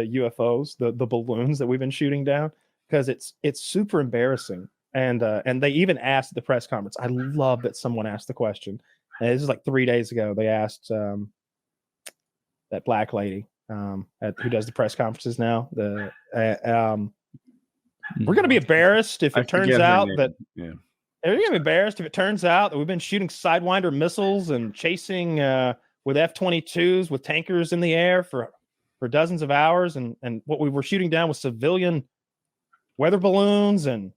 UFOs, the balloons that we've been shooting down, because it's super embarrassing. And they even asked at the press conference. I love that someone asked the question. And this is like 3 days ago. They asked that black lady who does the press conferences now. We're going to be embarrassed if it turns out that. Yeah. We're going to be embarrassed if it turns out that we've been shooting Sidewinder missiles and chasing with F-22s with tankers in the air for dozens of hours, and what we were shooting down was civilian weather balloons and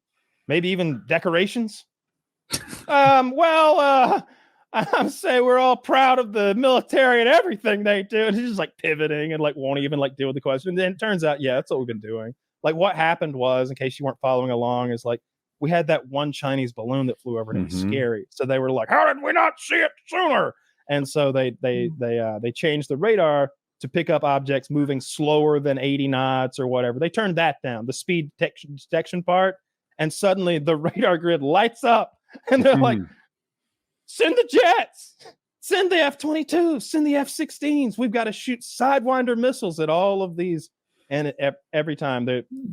maybe even decorations. I say we're all proud of the military and everything they do. And he's just like pivoting and like won't even like deal with the question. And then it turns out, yeah, that's what we've been doing. Like what happened was, in case you weren't following along, is like we had that one Chinese balloon that flew over and it was scary. So they were like, how did we not see it sooner? And so they changed the radar to pick up objects moving slower than 80 knots or whatever. They turned that down, the speed detection part. And suddenly the radar grid lights up and they're like, send the jets, send the F-22s, send the F-16s. We've got to shoot Sidewinder missiles at all of these. And every time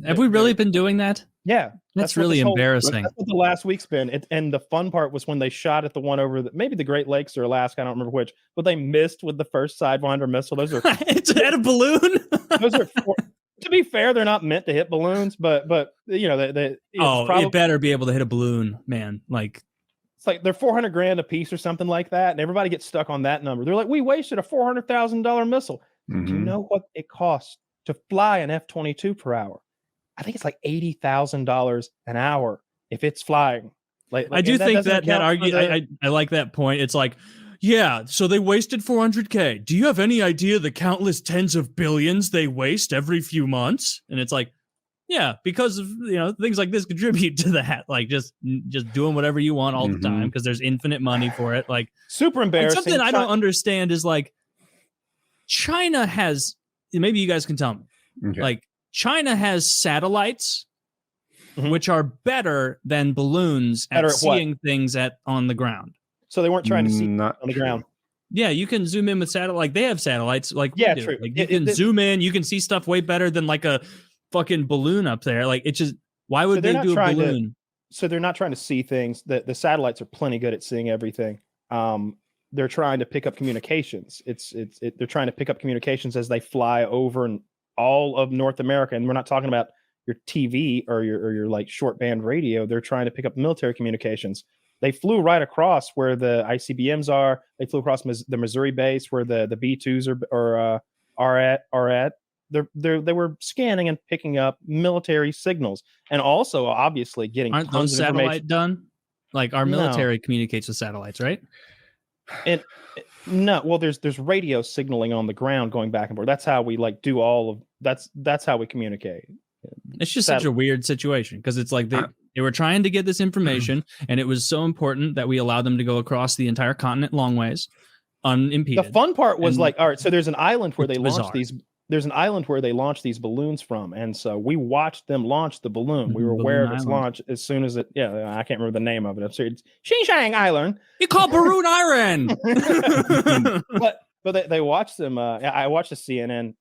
have we really been doing that? Yeah. That's really embarrassing. That's what the last week's been. And the fun part was when they shot at the one over maybe the Great Lakes or Alaska. I don't remember which, but they missed with the first Sidewinder missile. Those are it's at a balloon. Those are to be fair, they're not meant to hit balloons, but you know, it better be able to hit a balloon, man. Like, it's like they're $400,000 a piece or something like that, and everybody gets stuck on that number. They're like, we wasted a $400,000 missile. Do you know what it costs to fly an F-22 per hour? I think it's like $80,000 an hour if it's flying. Like I do think that argument. I like that point. It's like, yeah, so they wasted $400,000. Do you have any idea the countless tens of billions they waste every few months? And it's like, yeah, because of things like this contribute to that. Like just doing whatever you want all the time because there's infinite money for it. Like super embarrassing. Something I don't understand is like China has. Maybe you guys can tell me. Okay. Like China has satellites, which are better than balloons at seeing things on the ground. So they weren't trying to see on the ground. Yeah, you can zoom in with satellite. Like they have satellites. Like yeah, we do. True. Like you can zoom in. You can see stuff way better than like a fucking balloon up there. Like it's just why would they do a balloon? So they're not trying to see things. The satellites are plenty good at seeing everything. They're trying to pick up communications. They're trying to pick up communications as they fly over and all of North America. And we're not talking about your TV or your like short band radio. They're trying to pick up military communications. They flew right across where the ICBMs are. They flew across the Missouri base where the B-2s are at. They were scanning and picking up military signals, and also obviously getting. Aren't those satellite done? Like our military communicates with satellites, right? No, well, there's radio signaling on the ground going back and forth. That's how we like do all of that's how we communicate. It's just such a weird situation because it's like they were trying to get this information, and it was so important that we allowed them to go across the entire continent long ways, unimpeded. The fun part was all right. So there's an island where they launched these. There's an island where they launched these balloons from, and so we watched them launch the balloon. We were aware of its launch as soon as it. Yeah, I can't remember the name of it. It's Xinjiang Island. You call Barun Iron. but they watched them. I watched the CNN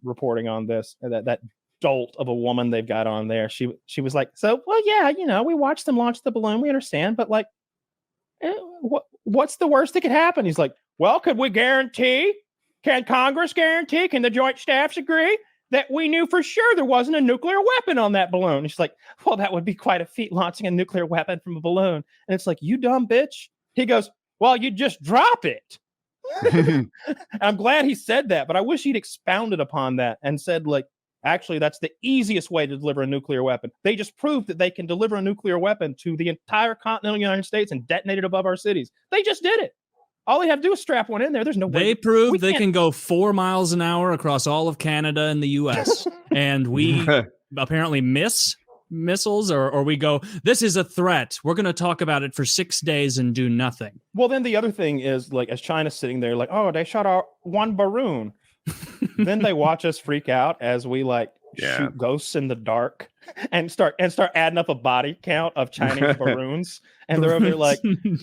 reporting on this. That dolt of a woman they've got on there. She was like, so well, yeah, we watched them launch the balloon. We understand, but like, what's the worst that could happen? He's like, well, could we guarantee? Can Congress guarantee, can the joint staffs agree that we knew for sure there wasn't a nuclear weapon on that balloon? She's like, well, that would be quite a feat launching a nuclear weapon from a balloon. And it's like, you dumb bitch. He goes, well, you just drop it. I'm glad he said that, but I wish he'd expounded upon that and said, like, actually, that's the easiest way to deliver a nuclear weapon. They just proved that they can deliver a nuclear weapon to the entire continental United States and detonate it above our cities. They just did it. All they have to do is strap one in there. There's no way. They proved they can go 4 miles an hour across all of Canada and the U.S. and we apparently miss missiles, or we go, this is a threat. We're going to talk about it for 6 days and do nothing. Well, then the other thing is, like, as China's sitting there, like, oh, they shot our one balloon. Then they watch us freak out as we shoot ghosts in the dark and start adding up a body count of Chinese balloons. And they're over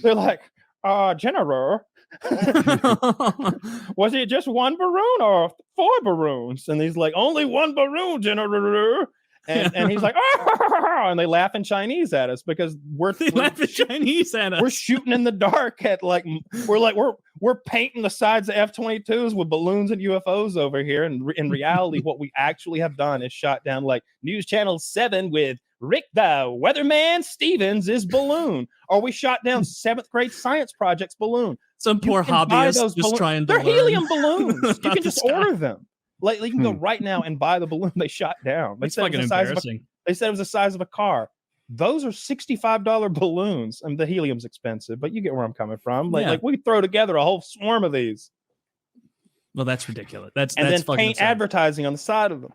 there like, General, Was it just one balloon or 4 balloons? And he's like, only one balloon, General. And he's like, and they laugh in Chinese at us because we're Chinese at us. We're shooting in the dark at we're painting the sides of F-22s with balloons and UFOs over here. And in reality, what we actually have done is shot down like News Channel 7 with Rick the Weatherman Stevens is balloon, or we shot down 7th grade science project's balloon. Some poor hobbyist just trying to They're learn helium balloons. You can just order them. Like you can go right now and buy the balloon they shot down. That's fucking embarrassing. They said it was the size of a car. Those are $65 balloons, and the helium's expensive, but you get where I'm coming from. Like we throw together a whole swarm of these. Well, that's ridiculous. That's then fucking paint insane. Advertising on the side of them.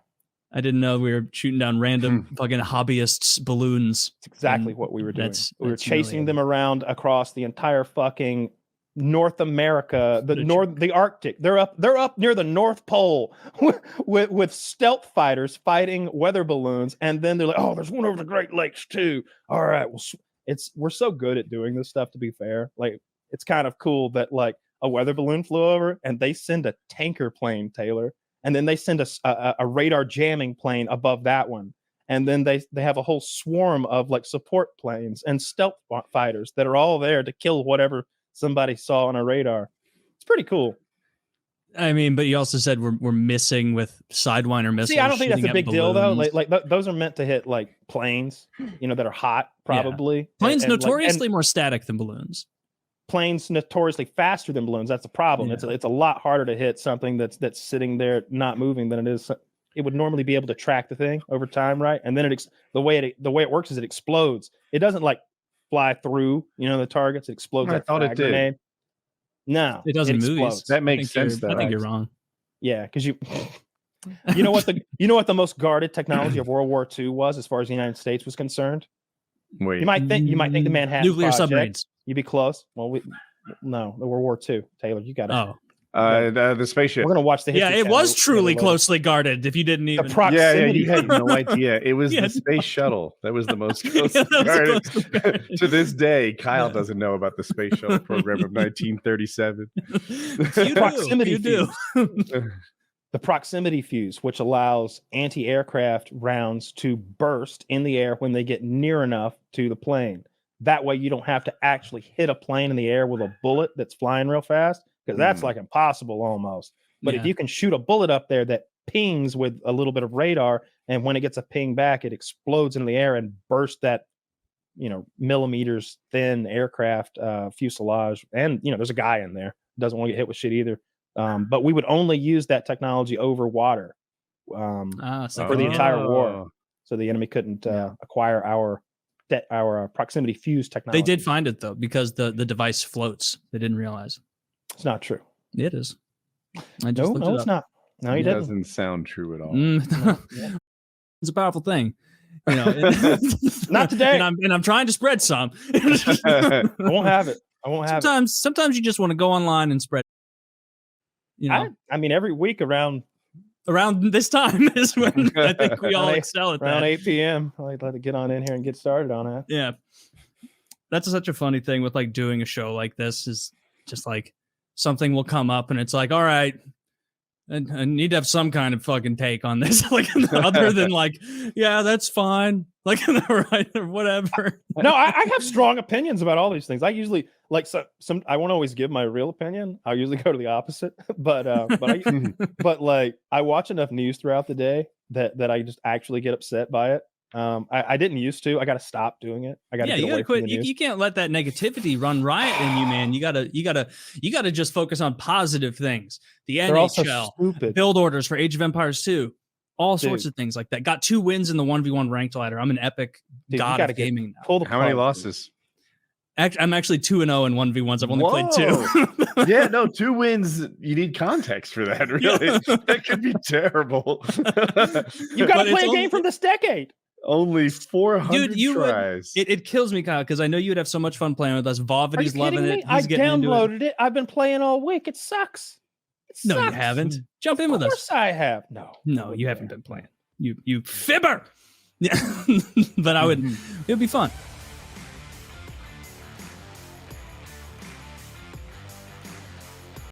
I didn't know we were shooting down random fucking hobbyists' balloons. That's exactly what we were doing. We were chasing them around across the entire fucking North America, the Arctic. They're up near the North Pole with stealth fighters fighting weather balloons, and then they're like, oh, there's one over the Great Lakes too. All right, well, we're so good at doing this stuff. To be fair, like it's kind of cool that like a weather balloon flew over, and they send a tanker plane, Taylor, and then they send a radar jamming plane above that one, and then they have a whole swarm of like support planes and stealth fighters that are all there to kill whatever somebody saw on a radar. It's pretty cool. I mean, but you also said we're missing with Sidewinder missiles. See, I don't think that's a big deal though. Like those are meant to hit like planes, that are hot probably. Yeah. Planes notoriously more static than balloons. Planes notoriously faster than balloons. That's the problem. Yeah. It's a lot harder to hit something that's sitting there not moving than it is. It would normally be able to track the thing over time, right? And then the way it works is it explodes. It doesn't like fly through, the targets. It explodes. I thought it did. No, it doesn't move. That makes sense. Though. I think you're wrong. Yeah, because you know what the most guarded technology of World War II was, as far as the United States was concerned. Wait, you might think the Manhattan nuclear Project. Submarines. You'd be close. Well, the World War II. Taylor, you got it. The spaceship. We're gonna watch the. It was truly closely guarded. If you didn't even. The proximity. You had no idea. It was the space shuttle that was the most closely guarded. To this day, Kyle doesn't know about the space shuttle program of 1937. Proximity fuse. The proximity fuse, which allows anti-aircraft rounds to burst in the air when they get near enough to the plane. That way, you don't have to actually hit a plane in the air with a bullet that's flying real fast. Because that's like impossible almost. But if you can shoot a bullet up there that pings with a little bit of radar, and when it gets a ping back, it explodes into the air and bursts that, millimeters thin aircraft fuselage. And, there's a guy in there. Doesn't want to get hit with shit either. But we would only use that technology over water for the entire war. So the enemy couldn't acquire our proximity fuse technology. They did find it, though, because the device floats. They didn't realize. It's not true. It is. I just no, it's not. No, you didn't. Doesn't sound true at all. It's a powerful thing. Not today. And I'm trying to spread some. I won't have it. Sometimes you just want to go online and spread. I mean, every week around this time is when I think we all excel at that. Around 8 p.m. I like to get on in here and get started on it. Yeah. That's such a funny thing with like doing a show like this is just like something will come up and it's like, all right, I need to have some kind of fucking take on this, like other than like, yeah, that's fine, like right or whatever. No, I have strong opinions about all these things. I usually like some. I won't always give my real opinion. I'll usually go to the opposite. But like I watch enough news throughout the day that I just actually get upset by it. I didn't used to. I got to stop doing it. I got to you gotta quit. You can't let that negativity run riot in you, man. You gotta just focus on positive things. The NHL, build orders for Age of Empires 2, all sorts of things like that. Got 2 wins in the 1v1 ranked ladder. I'm an epic god of gaming now. How many losses? I'm actually 2-0 in 1v1s. I've only played 2. Yeah, no, 2 wins. You need context for that. Really, that could be terrible. You got to play a game from this decade. Only 400 tries. It kills me, Kyle, because I know you'd have so much fun playing with us. Vovity's loving it. I downloaded it. I've been playing all week. It sucks. No, you haven't. Jump in with us. Of course I have. No, you haven't been playing. You fibber. Yeah, but it'd be fun.